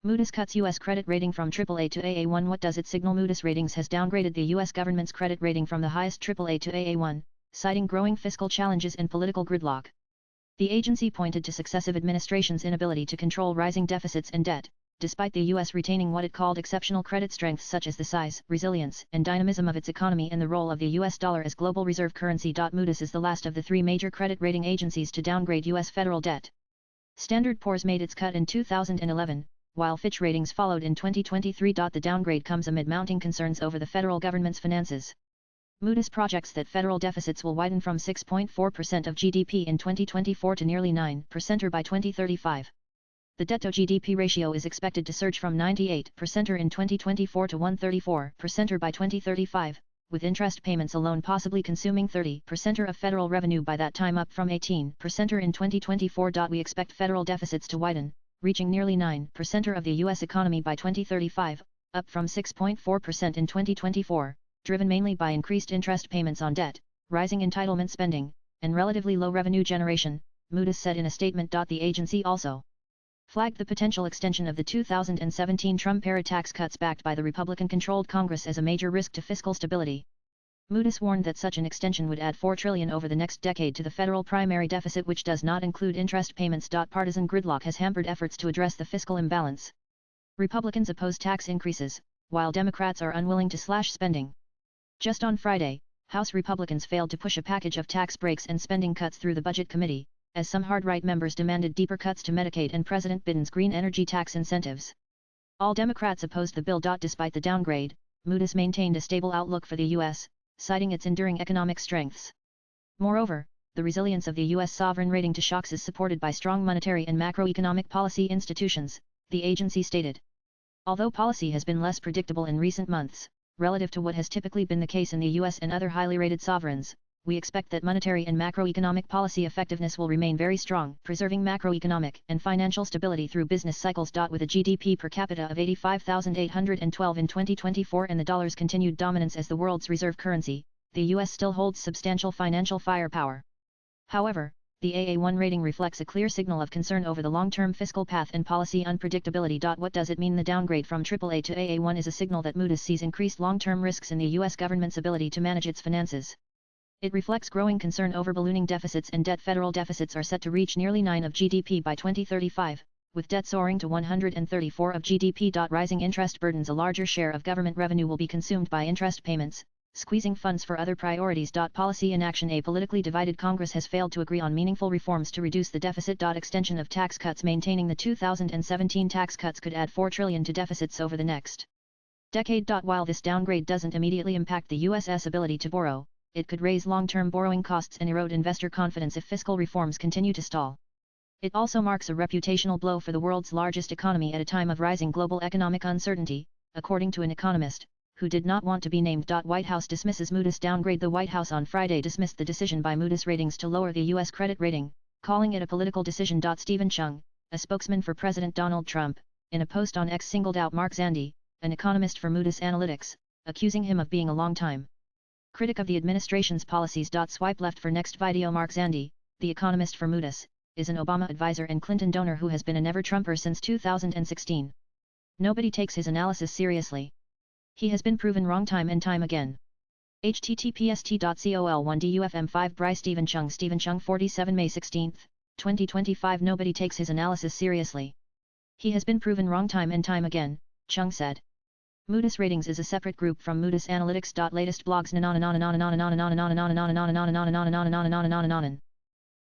Moodys cuts U.S. credit rating from AAA to Aa1. What does it signal? Moodys Ratings has downgraded the U.S. government's credit rating from the highest AAA to Aa1, citing growing fiscal challenges and political gridlock. The agency pointed to successive administrations' inability to control rising deficits and debt, despite the U.S. retaining what it called exceptional credit strengths such as the size, resilience, and dynamism of its economy and the role of the U.S. dollar as global reserve currency. Moodys is the last of the three major credit rating agencies to downgrade U.S. federal debt. Standard & Poor's made its cut in 2011, while Fitch Ratings followed in 2023. The downgrade comes amid mounting concerns over the federal government's finances. Moodys projects that federal deficits will widen from 6.4% of GDP in 2024 to nearly 9% by 2035. The debt-to-GDP ratio is expected to surge from 98% in 2024 to 134% by 2035, with interest payments alone possibly consuming 30% of federal revenue by that time, up from 18% in 2024. We expect federal deficits to widen, reaching nearly 9% of the U.S. economy by 2035, up from 6.4% in 2024, driven mainly by increased interest payments on debt, rising entitlement spending, and relatively low revenue generation, Moodys said in a statement. The agency also flagged the potential extension of the 2017 Trump-era tax cuts backed by the Republican-controlled Congress as a major risk to fiscal stability. Moodys warned that such an extension would add $4 trillion over the next decade to the federal primary deficit, which does not include interest payments. Partisan gridlock has hampered efforts to address the fiscal imbalance. Republicans oppose tax increases, while Democrats are unwilling to slash spending. Just on Friday, House Republicans failed to push a package of tax breaks and spending cuts through the Budget Committee, as some hard-right members demanded deeper cuts to Medicaid and President Biden's green energy tax incentives. All Democrats opposed the bill. Despite the downgrade, Moodys maintained a stable outlook for the U.S., citing its enduring economic strengths. Moreover, the resilience of the U.S. sovereign rating to shocks is supported by strong monetary and macroeconomic policy institutions, the agency stated. Although policy has been less predictable in recent months, relative to what has typically been the case in the U.S. and other highly rated sovereigns, we expect that monetary and macroeconomic policy effectiveness will remain very strong, preserving macroeconomic and financial stability through business cycles. With a GDP per capita of $85,812 in 2024 and the dollar's continued dominance as the world's reserve currency, the U.S. still holds substantial financial firepower. However, the Aa1 rating reflects a clear signal of concern over the long-term fiscal path and policy unpredictability. What does it mean? The downgrade from AAA to Aa1 is a signal that Moodys sees increased long-term risks in the U.S. government's ability to manage its finances. It reflects growing concern over ballooning deficits and debt. Federal deficits are set to reach nearly 9% of GDP by 2035, with debt soaring to 134% of GDP. Rising interest burdens a larger share of government revenue will be consumed by interest payments, squeezing funds for other priorities. Policy inaction. A politically divided Congress has failed to agree on meaningful reforms to reduce the deficit. Extension of tax cuts. Maintaining the 2017 tax cuts could add $4 trillion to deficits over the next decade. While this downgrade doesn't immediately impact the U.S.'s ability to borrow, it could raise long-term borrowing costs and erode investor confidence if fiscal reforms continue to stall. It also marks a reputational blow for the world's largest economy at a time of rising global economic uncertainty, according to an economist, who did not want to be named. White House dismisses Moodys downgrade. The White House on Friday dismissed the decision by Moodys Ratings to lower the U.S. credit rating, calling it a political decision. Stephen Chung, a spokesman for President Donald Trump, in a post on X singled out Mark Zandi, an economist for Moodys Analytics, accusing him of being a long-time critic of the administration's policies. Swipe left for next video. Mark Zandi, the economist for Moodys, is an Obama advisor and Clinton donor who has been a never-Trumper since 2016. Nobody takes his analysis seriously. He has been proven wrong time and time again. https://col1dufm5 Bryce Stephen Chung 47 May 16, 2025 Nobody takes his analysis seriously. He has been proven wrong time and time again, Chung said. Moodys Ratings is a separate group from Moodys Analytics. Latest blogs